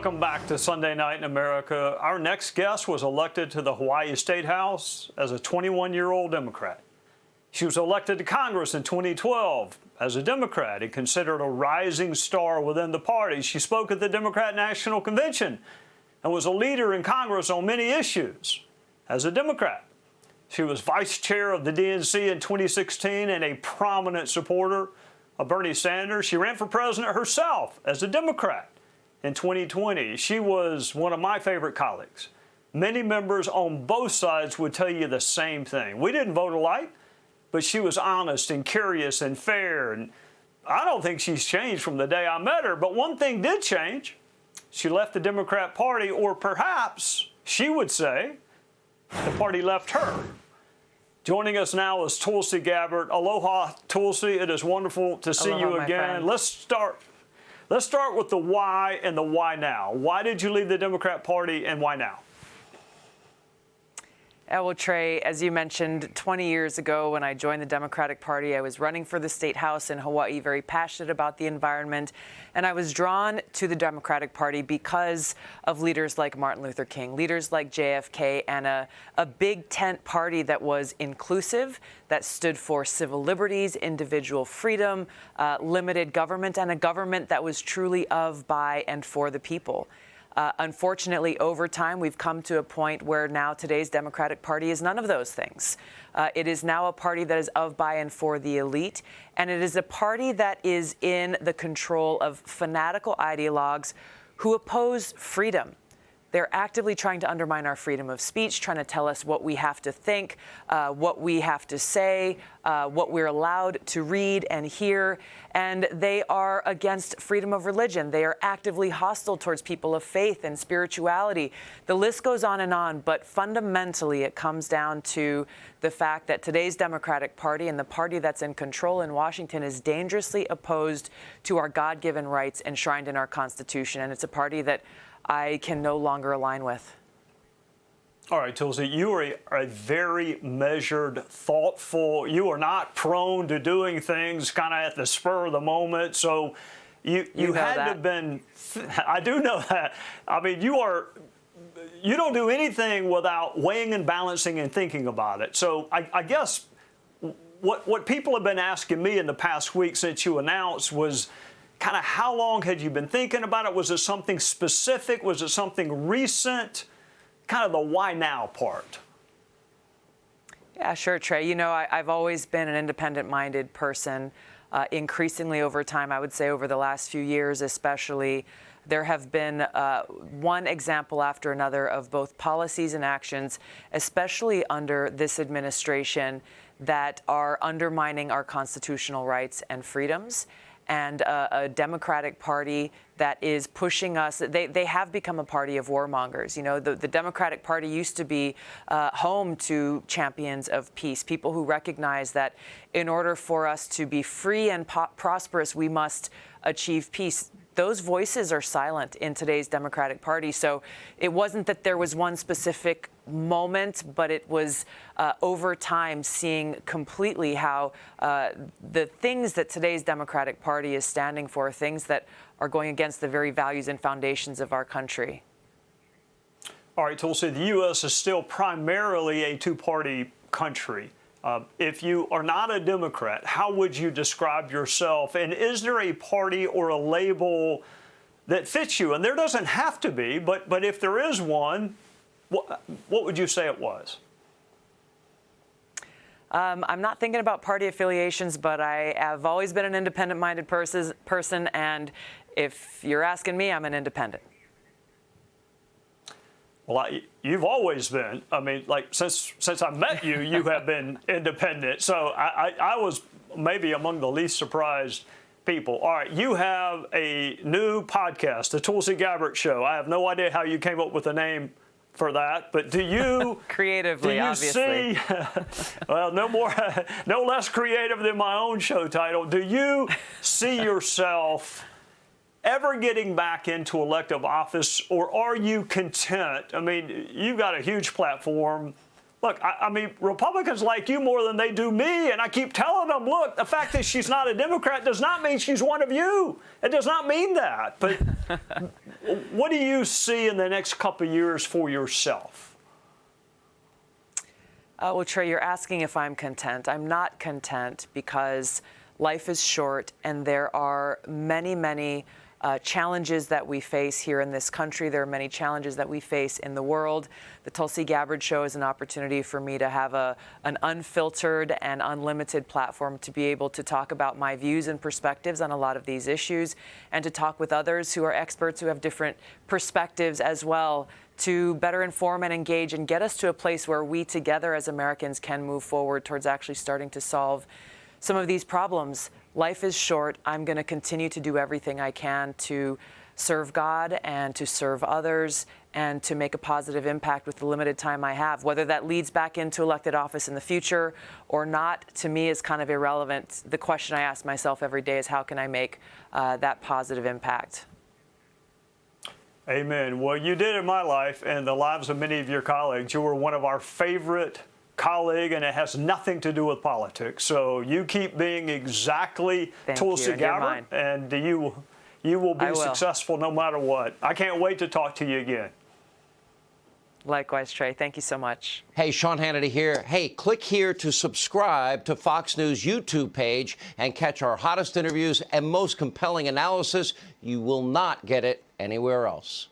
Welcome back to Sunday Night in America. Our next guest was elected to the Hawaii State House as a 21-year-old Democrat. She was elected to Congress in 2012 as a Democrat and considered a rising star within the party. She spoke at the Democrat National Convention and was a leader in Congress on many issues as a Democrat. She was vice chair of the DNC in 2016 and a prominent supporter of Bernie Sanders. She ran for president herself as a Democrat in 2020. She was one of my favorite colleagues. Many members on both sides would tell you the same thing. We didn't vote alike, but she was honest and curious and fair. And I don't think she's changed from the day I met her. But one thing did change. She left the Democrat Party, or perhaps she would say the party left her. Joining us now is Tulsi Gabbard. Aloha, Tulsi. It is wonderful to see you again. Let's start with the why and the why now. Why did you leave the Democrat Party and why now? Well, Trey, as you mentioned, 20 years ago when I joined the Democratic Party, I was running for the state house in Hawaii, very passionate about the environment. And I was drawn to the Democratic Party because of leaders like Martin Luther King, leaders like JFK, and a big tent party that was inclusive, that stood for civil liberties, individual freedom, limited government, and a government that was truly of, by, and for the people. Unfortunately, over time, we've come to a point where now today's Democratic Party is none of those things. It is now a party that is of, by, and for the elite, and it is a party that is in the control of fanatical ideologues who oppose freedom. They're actively trying to undermine our freedom of speech, trying to tell us what we have to think, what we have to say, what we're allowed to read and hear. And they are against freedom of religion. They are actively hostile towards people of faith and spirituality. The list goes on, but fundamentally it comes down to the fact that today's Democratic Party and the party that's in control in Washington is dangerously opposed to our God-given rights enshrined in our Constitution. And it's a party that I can no longer align with. All right, Tulsi, you are a very measured, thoughtful, you are not prone to doing things kind of at the spur of the moment. So you had to have been, I do know that. I mean, you don't do anything without weighing and balancing and thinking about it. So I guess what people have been asking me in the past week since you announced was, kind of how long had you been thinking about it? Was it something specific? Was it something recent? Kind of the why now part. Yeah, sure, Trey. You know, I've always been an independent-minded person. Increasingly over time, I would say over the last few years especially, there have been one example after another of both policies and actions, especially under this administration, that are undermining our constitutional rights and freedoms. And a Democratic Party that is pushing us. They have become a party of warmongers. You know, the Democratic Party used to be home to champions of peace, people who recognize that in order for us to be free and prosperous, we must achieve peace. Those voices are silent in today's Democratic Party. So it wasn't that there was one specific moment, but it was over time seeing completely how the things that today's Democratic Party is standing for, things that are going against the very values and foundations of our country. All right, Tulsi, the U.S. is still primarily a two-party country. If you are not a Democrat, how would you describe yourself? And is there a party or a label that fits you? And there doesn't have to be, but if there is one, what would you say it was? I'm not thinking about party affiliations, but I have always been an independent-minded person, and if you're asking me, I'm an independent. Well, you've always been. I mean, like since I met you, you have been independent. So I was maybe among the least surprised people. All right, you have a new podcast, The Tulsi Gabbard Show. I have no idea how you came up with a name for that, but do you creatively, obviously. Well, no less creative than my own show title. Do you see yourself ever getting back into elective office, or are you content? I mean, you've got a huge platform. Look, I mean, Republicans like you more than they do me, and I keep telling them, look, the fact that she's not a Democrat does not mean she's one of you. It does not mean that. But what do you see in the next couple of years for yourself? Well, Trey, you're asking if I'm content. I'm not content because life is short, and there are many challenges that we face here in this country. There are many challenges that we face in the world. The Tulsi Gabbard Show is an opportunity for me to have an unfiltered and unlimited platform to be able to talk about my views and perspectives on a lot of these issues, and to talk with others who are experts who have different perspectives as well, to better inform and engage and get us to a place where we together as Americans can move forward towards actually starting to solve some of these problems. Life is short. I'm going to continue to do everything I can to serve God and to serve others and to make a positive impact with the limited time I have. Whether that leads back into elected office in the future or not, to me, is kind of irrelevant. The question I ask myself every day is, how can I make that positive impact? Amen. Well, you did in my life and the lives of many of your colleagues. You were one of our favorite colleague, and it has nothing to do with politics. So you keep being exactly Tulsi Gabbard, and you will be successful no matter what. I can't wait to talk to you again. Likewise, Trey. Thank you so much. Hey, Sean Hannity here. Hey, click here to subscribe to Fox News YouTube page and catch our hottest interviews and most compelling analysis. You will not get it anywhere else.